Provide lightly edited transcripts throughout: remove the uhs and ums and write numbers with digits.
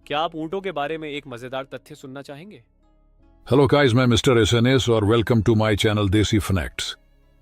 क्या आप ऊँटों के बारे में एक मजेदार तथ्य सुनना चाहेंगे? हेलो गाइस, मैं मिस्टर एसएनएस और वेलकम टू माय चैनल देसी फैक्ट्स।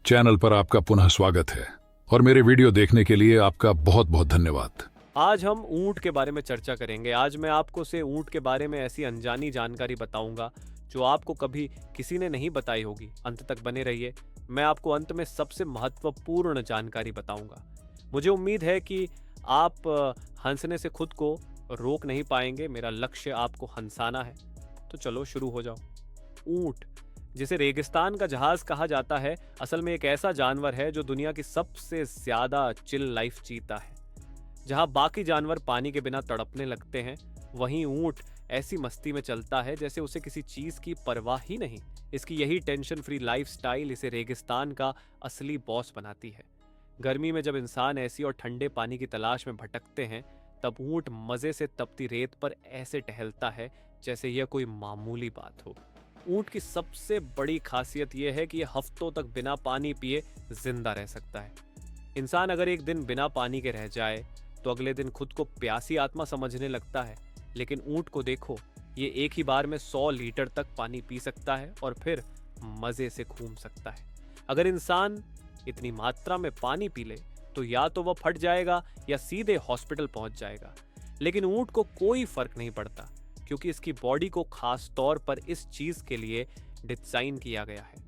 चैनल पर आपका पुनः स्वागत है और मेरे वीडियो देखने के लिए आपका बहुत बहुत धन्यवाद। आज हम ऊँट के बारे में चर्चा करेंगे। आज मैं आपको से ऊँट के बारे में ऐसी अनजानी जानकारी बताऊंगा जो आपको कभी किसी ने नहीं बताई होगी। अंत तक बने रहिए, मैं आपको अंत में सबसे महत्वपूर्ण जानकारी बताऊंगा। मुझे उम्मीद है कि आप हंसने से खुद को रोक नहीं पाएंगे। मेरा लक्ष्य आपको हंसाना है, तो चलो शुरू हो जाओ। ऊँट, जिसे रेगिस्तान का जहाज कहा जाता है, असल में एक ऐसा जानवर है जो दुनिया की सबसे ज्यादा चिल लाइफ जीता है। जहां बाकी जानवर पानी के बिना तड़पने लगते हैं, वहीं ऊँट ऐसी मस्ती में चलता है जैसे उसे किसी चीज की परवाह ही नहीं। इसकी यही टेंशन फ्री लाइफस्टाइल इसे रेगिस्तान का असली बॉस बनाती है। गर्मी में जब इंसान ऐसी और ठंडे पानी की तलाश में भटकते हैं, तब ऊँट मजे से तपती रेत पर ऐसे टहलता है जैसे यह कोई मामूली बात हो। ऊँट की सबसे बड़ी खासियत यह है कि यह हफ्तों तक बिना पानी पिए जिंदा रह सकता है। इंसान अगर एक दिन बिना पानी के रह जाए तो अगले दिन खुद को प्यासी आत्मा समझने लगता है, लेकिन ऊँट को देखो, ये एक ही बार में 100 लीटर तक पानी पी सकता है और फिर मजे से घूम सकता है। अगर इंसान इतनी मात्रा में पानी पी ले तो या तो वह फट जाएगा या सीधे हॉस्पिटल पहुंच जाएगा। लेकिन ऊँट को कोई फर्क नहीं पड़ता, क्योंकि इसकी बॉडी को खास तौर पर इस चीज के लिए डिजाइन किया गया है।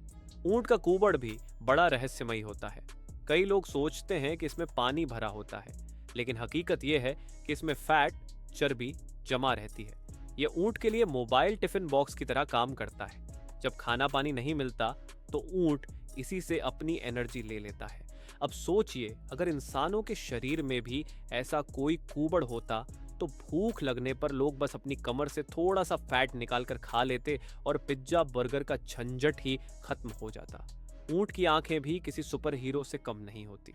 ऊँट का कुबड़ भी बड़ा रहस्यमयी होता है। कई लोग सोचते हैं कि इसमें पानी भरा होता है, लेकिन हकीकत यह है कि इसमें फैट, चर्बी जमा रहती है। यह ऊँट के लिए मोबाइल टिफिन बॉक्स की तरह काम करता है। जब खाना पानी नहीं मिलता तो ऊँट इसी से अपनी एनर्जी ले लेता है। अब सोचिए, अगर इंसानों के शरीर में भी ऐसा कोई कुबड़ होता तो भूख लगने पर लोग बस अपनी कमर से थोड़ा सा फैट निकालकर खा लेते और पिज्जा बर्गर का झंझट ही खत्म हो जाता। ऊँट की आंखें भी किसी सुपर हीरो से कम नहीं होती।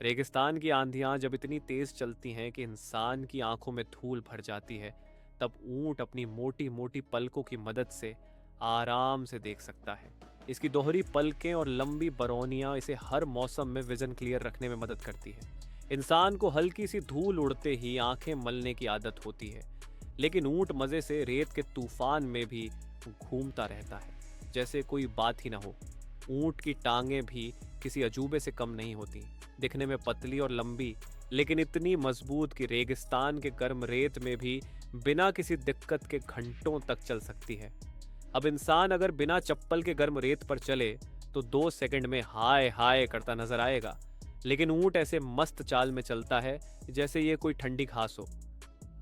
रेगिस्तान की आंधियां जब इतनी तेज चलती हैं कि इंसान की आंखों में धूल भर जाती है, तब ऊँट अपनी मोटी मोटी पलकों की मदद से आराम से देख सकता है। इसकी दोहरी पलकें और लंबी बरौनियां इसे हर मौसम में विजन क्लियर रखने में मदद करती है। इंसान को हल्की सी धूल उड़ते ही आंखें मलने की आदत होती है, लेकिन ऊँट मजे से रेत के तूफान में भी घूमता रहता है जैसे कोई बात ही ना हो। ऊँट की टांगें भी किसी अजूबे से कम नहीं होती। दिखने में पतली और लंबी, लेकिन इतनी मजबूत कि रेगिस्तान के गर्म रेत में भी बिना किसी दिक्कत के घंटों तक चल सकती है। अब इंसान अगर बिना चप्पल के गर्म रेत पर चले तो 2 सेकंड में हाय हाय करता नजर आएगा, लेकिन ऊँट ऐसे मस्त चाल में चलता है जैसे ये कोई ठंडी घास हो।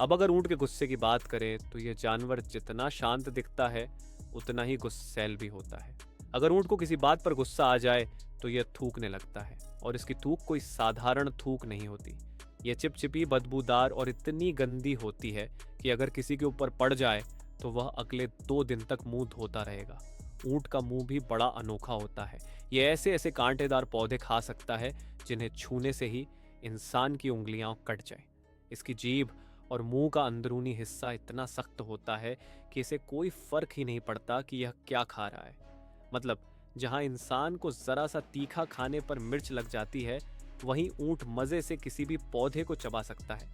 अब अगर ऊँट के गुस्से की बात करें तो यह जानवर जितना शांत दिखता है उतना ही गुस्सैल भी होता है। अगर ऊँट को किसी बात पर गुस्सा आ जाए तो यह थूकने लगता है, और इसकी थूक कोई साधारण थूक नहीं होती। यह चिपचिपी, बदबूदार और इतनी गंदी होती है कि अगर किसी के ऊपर पड़ जाए तो वह अगले 2 दिन तक मुंह धोता रहेगा। ऊँट का मुंह भी बड़ा अनोखा होता है। यह ऐसे ऐसे कांटेदार पौधे खा सकता है जिन्हें छूने से ही इंसान की उंगलियां कट जाएं। इसकी जीभ और मुंह का अंदरूनी हिस्सा इतना सख्त होता है कि इसे कोई फर्क ही नहीं पड़ता कि यह क्या खा रहा है। मतलब, जहां इंसान को जरा सा तीखा खाने पर मिर्च लग जाती है, वहीं ऊँट मजे से किसी भी पौधे को चबा सकता है।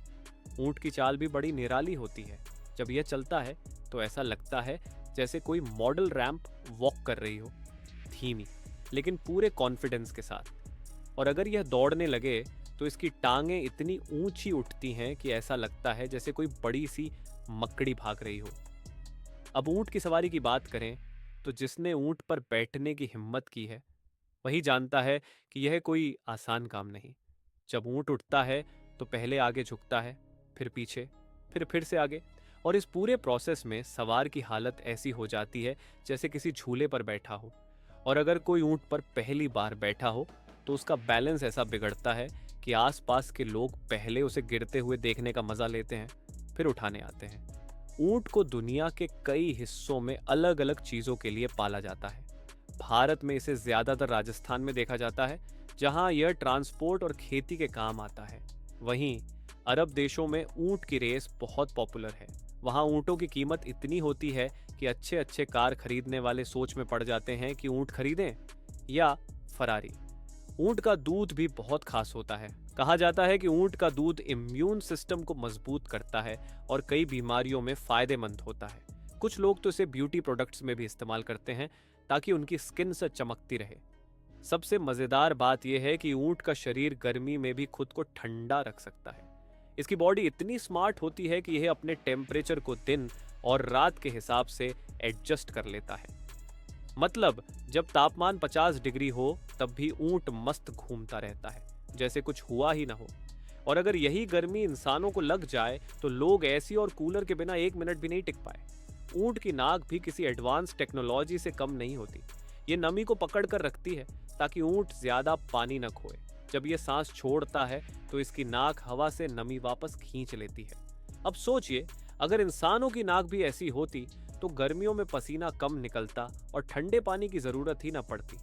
ऊँट की चाल भी बड़ी निराली होती है। जब यह चलता है तो ऐसा लगता है जैसे कोई मॉडल रैंप वॉक कर रही हो, धीमी लेकिन पूरे कॉन्फिडेंस के साथ। और अगर यह दौड़ने लगे तो इसकी टांगें इतनी ऊंची उठती हैं कि ऐसा लगता है जैसे कोई बड़ी सी मकड़ी भाग रही हो। अब ऊँट की सवारी की बात करें तो जिसने ऊँट पर बैठने की हिम्मत की है वही जानता है कि यह कोई आसान काम नहीं। जब ऊँट उठता है तो पहले आगे झुकता है, फिर पीछे, फिर से आगे, और इस पूरे प्रोसेस में सवार की हालत ऐसी हो जाती है जैसे किसी झूले पर बैठा हो। और अगर कोई ऊँट पर पहली बार बैठा हो तो उसका बैलेंस ऐसा बिगड़ता है कि आसपास के लोग पहले उसे गिरते हुए देखने का मजा लेते हैं, फिर उठाने आते हैं। ऊँट को दुनिया के कई हिस्सों में अलग अलग चीज़ों के लिए पाला जाता है। भारत में इसे ज़्यादातर राजस्थान में देखा जाता है, जहाँ यह ट्रांसपोर्ट और खेती के काम आता है। वहीं अरब देशों में ऊँट की रेस बहुत पॉपुलर है। वहाँ ऊँटों की कीमत इतनी होती है कि अच्छे अच्छे कार खरीदने वाले सोच में पड़ जाते हैं कि ऊँट खरीदें या फरारी। ऊंट का दूध भी बहुत खास होता है। कहा जाता है कि ऊंट का दूध इम्यून सिस्टम को मजबूत करता है और कई बीमारियों में फायदेमंद होता है। कुछ लोग तो इसे ब्यूटी प्रोडक्ट्स में भी इस्तेमाल करते हैं ताकि उनकी स्किन से चमकती रहे। सबसे मजेदार बात यह है कि ऊंट का शरीर गर्मी में भी खुद को ठंडा रख सकता है। इसकी बॉडी इतनी स्मार्ट होती है कि यह अपने टेम्परेचर को दिन और रात के हिसाब से एडजस्ट कर लेता है। मतलब जब तापमान 50 डिग्री हो तब भी ऊंट मस्त घूमता रहता है, जैसे कुछ हुआ ही ना हो। और अगर यही गर्मी इंसानों को लग जाए तो लोग एसी और कूलर के बिना 1 मिनट भी नहीं टिक पाए। ऊंट की नाक भी किसी एडवांस टेक्नोलॉजी से कम नहीं होती। ये नमी को पकड़ कर रखती है ताकि ऊंट ज्यादा पानी न खोए। जब ये सांस छोड़ता है तो इसकी नाक हवा से नमी वापस खींच लेती है। अब सोचिए, अगर इंसानों की नाक भी ऐसी होती तो गर्मियों में पसीना कम निकलता और ठंडे पानी की जरूरत ही ना पड़ती।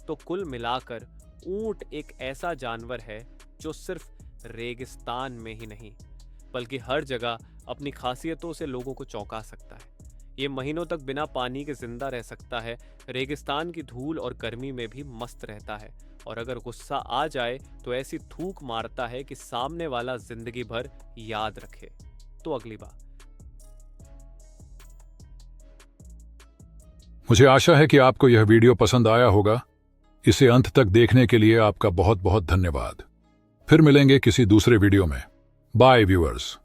तो कुल मिलाकर ऊंट एक ऐसा जानवर है जो सिर्फ रेगिस्तान में ही नहीं बल्कि हर जगह अपनी खासियतों से लोगों को चौंका सकता है। ये महीनों तक बिना पानी के जिंदा रह सकता है, रेगिस्तान की धूल और गर्मी में भी मस्त रहता है, और अगर गुस्सा आ जाए तो ऐसी थूक मारता है कि सामने वाला जिंदगी भर याद रखे। तो अगली बार मुझे आशा है कि आपको यह वीडियो पसंद आया होगा। इसे अंत तक देखने के लिए आपका बहुत बहुत धन्यवाद। फिर मिलेंगे किसी दूसरे वीडियो में। Bye viewers.